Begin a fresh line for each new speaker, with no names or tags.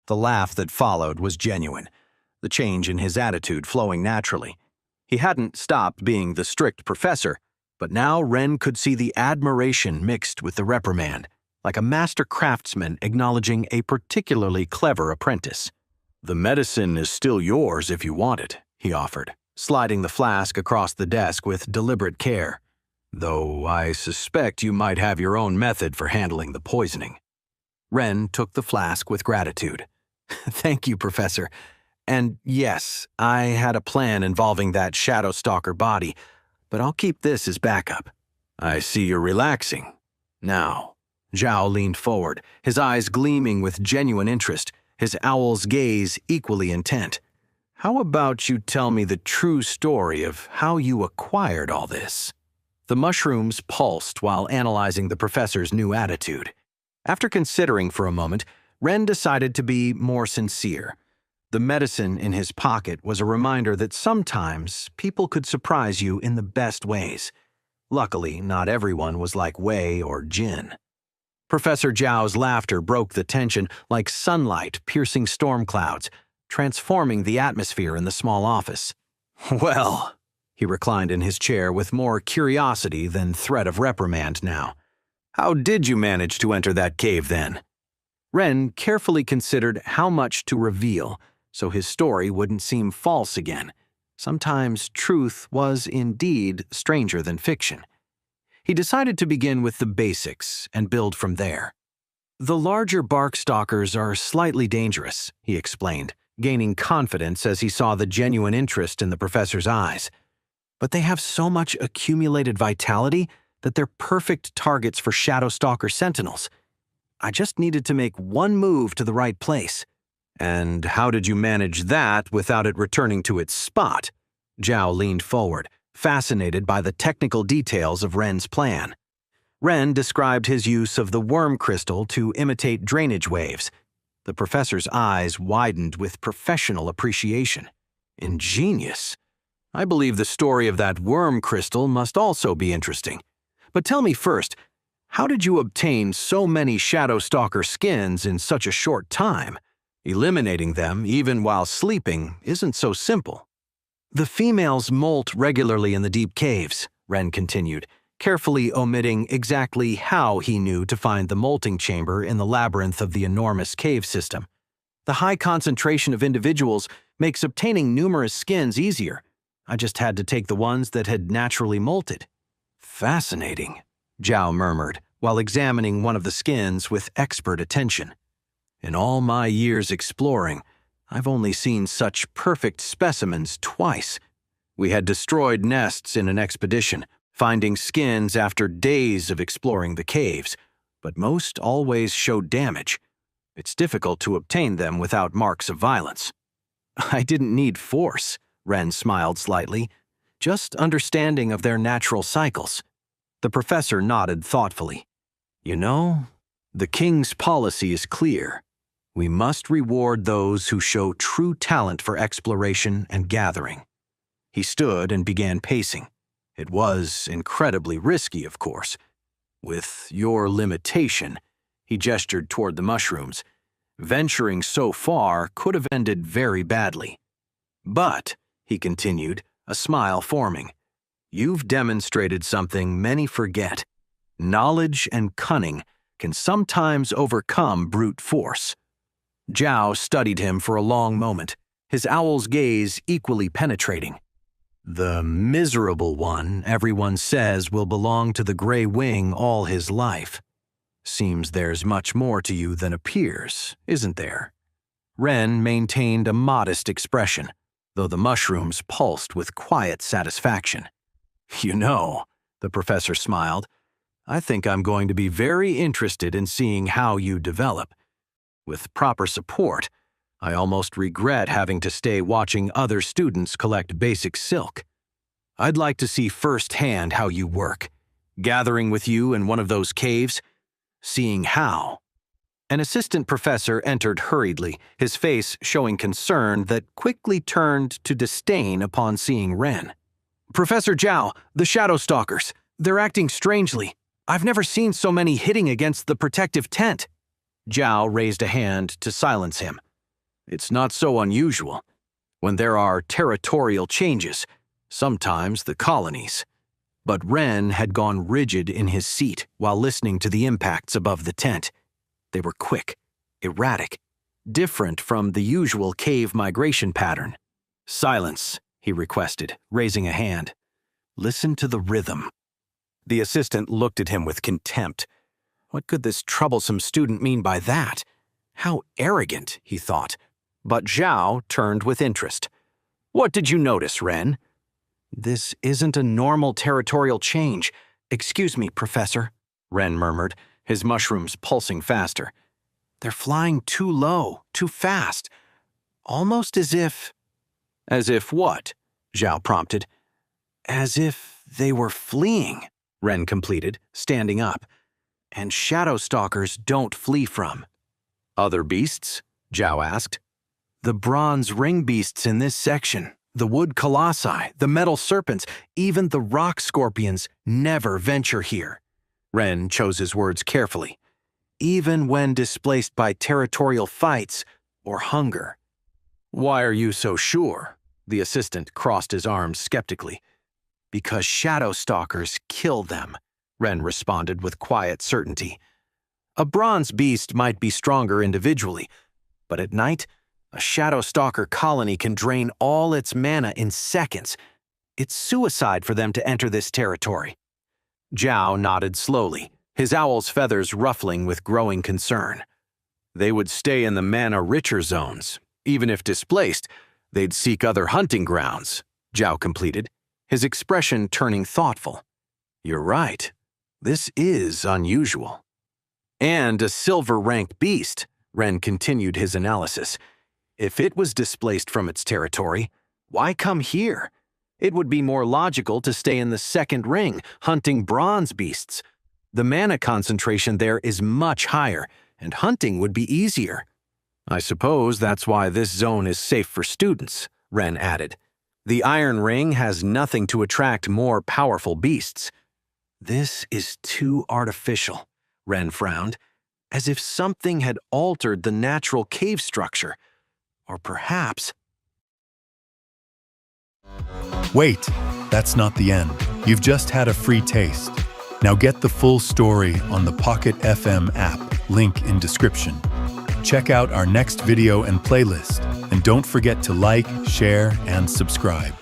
The laugh that followed was genuine, the change in his attitude flowing naturally. He hadn't stopped being the strict professor, but now Ren could see the admiration mixed with the reprimand, like a master craftsman acknowledging a particularly clever apprentice. "The medicine is still yours if you want it," he offered, sliding the flask across the desk with deliberate care. "Though I suspect you might have your own method for handling the poisoning." Ren took the flask with gratitude. "Thank you, Professor. And yes, I had a plan involving that shadow stalker body, but I'll keep this as backup." "I see you're relaxing. Now." Zhao leaned forward, his eyes gleaming with genuine interest, his owl's gaze equally intent. "How about you tell me the true story of how you acquired all this?" The mushrooms pulsed while analyzing the professor's new attitude. After considering for a moment, Ren decided to be more sincere. The medicine in his pocket was a reminder that sometimes people could surprise you in the best ways. Luckily, not everyone was like Wei or Jin. Professor Zhao's laughter broke the tension like sunlight piercing storm clouds, transforming the atmosphere in the small office. "Well," he reclined in his chair with more curiosity than threat of reprimand now. "How did you manage to enter that cave then?" Ren carefully considered how much to reveal, so his story wouldn't seem false again. Sometimes truth was indeed stranger than fiction. He decided to begin with the basics and build from there. "The larger bark stalkers are slightly dangerous," he explained, gaining confidence as he saw the genuine interest in the professor's eyes. "But they have so much accumulated vitality that they're perfect targets for shadow stalker sentinels. I just needed to make one move to the right place." "And how did you manage that without it returning to its spot?" Zhao leaned forward, fascinated by the technical details of Ren's plan. Ren described his use of the worm crystal to imitate drainage waves. The professor's eyes widened with professional appreciation. "Ingenious. I believe the story of that worm crystal must also be interesting. But tell me first, how did you obtain so many shadow stalker skins in such a short time? Eliminating them, even while sleeping, isn't so simple." "The females molt regularly in the deep caves," Ren continued, carefully omitting exactly how he knew to find the molting chamber in the labyrinth of the enormous cave system. "The high concentration of individuals makes obtaining numerous skins easier. I just had to take the ones that had naturally molted." "Fascinating," Zhao murmured, while examining one of the skins with expert attention. "In all my years exploring, I've only seen such perfect specimens twice. We had destroyed nests in an expedition, finding skins after days of exploring the caves, but most always showed damage. It's difficult to obtain them without marks of violence." "I didn't need force," Ren smiled slightly, "just understanding of their natural cycles." The professor nodded thoughtfully. "You know, the king's policy is clear. We must reward those who show true talent for exploration and gathering." He stood and began pacing. It was incredibly risky, of course. "With your limitation," he gestured toward the mushrooms, "venturing so far could have ended very badly. But," he continued, a smile forming, "you've demonstrated something many forget. Knowledge and cunning can sometimes overcome brute force." Zhao studied him for a long moment, his owl's gaze equally penetrating. "The miserable one everyone says will belong to the Gray Wing all his life. Seems there's much more to you than appears, isn't there?" Ren maintained a modest expression, though the mushrooms pulsed with quiet satisfaction. "You know," the professor smiled, "I think I'm going to be very interested in seeing how you develop. With proper support, I almost regret having to stay watching other students collect basic silk. I'd like to see firsthand how you work, gathering with you in one of those caves, seeing how." An assistant professor entered hurriedly, his face showing concern that quickly turned to disdain upon seeing Ren. "Professor Zhao, the shadow stalkers, they're acting strangely. I've never seen so many hitting against the protective tent." Zhao raised a hand to silence him. It's not so unusual. When there are territorial changes, sometimes the colonies. But Ren had gone rigid in his seat while listening to the impacts above the tent. They were quick, erratic, different from the usual cave migration pattern. "Silence," he requested, raising a hand. "Listen to the rhythm." The assistant looked at him with contempt. What could this troublesome student mean by that? How arrogant, he thought. But Zhao turned with interest. "What did you notice, Ren?" "This isn't a normal territorial change. Excuse me, Professor," Ren murmured, his mushrooms pulsing faster. "They're flying too low, too fast. Almost as if—" "As if what?" Zhao prompted. "As if they were fleeing," Ren completed, standing up. "And shadow stalkers don't flee from." "Other beasts?" Zhao asked. "The bronze ring beasts in this section, the wood colossi, the metal serpents, even the rock scorpions never venture here." Ren chose his words carefully. "Even when displaced by territorial fights or hunger." "Why are you so sure?" The assistant crossed his arms skeptically. "Because shadow stalkers kill them," Ren responded with quiet certainty. "A bronze beast might be stronger individually, but at night, a shadow stalker colony can drain all its mana in seconds. It's suicide for them to enter this territory." Zhao nodded slowly, his owl's feathers ruffling with growing concern. "They would stay in the mana-richer zones. Even if displaced, they'd seek other hunting grounds," Zhao completed, his expression turning thoughtful. "You're right. This is unusual." "And a silver-ranked beast," Ren continued his analysis. "If it was displaced from its territory, why come here? It would be more logical to stay in the second ring, hunting bronze beasts. The mana concentration there is much higher, and hunting would be easier." "I suppose that's why this zone is safe for students," Ren added. "The Iron Ring has nothing to attract more powerful beasts." "This is too artificial," Ren frowned, as if something had altered the natural cave structure. Or perhaps—
Wait, that's not the end. You've just had a free taste. Now get the full story on the Pocket FM app, link in description. Check out our next video and playlist, and don't forget to like, share, and subscribe.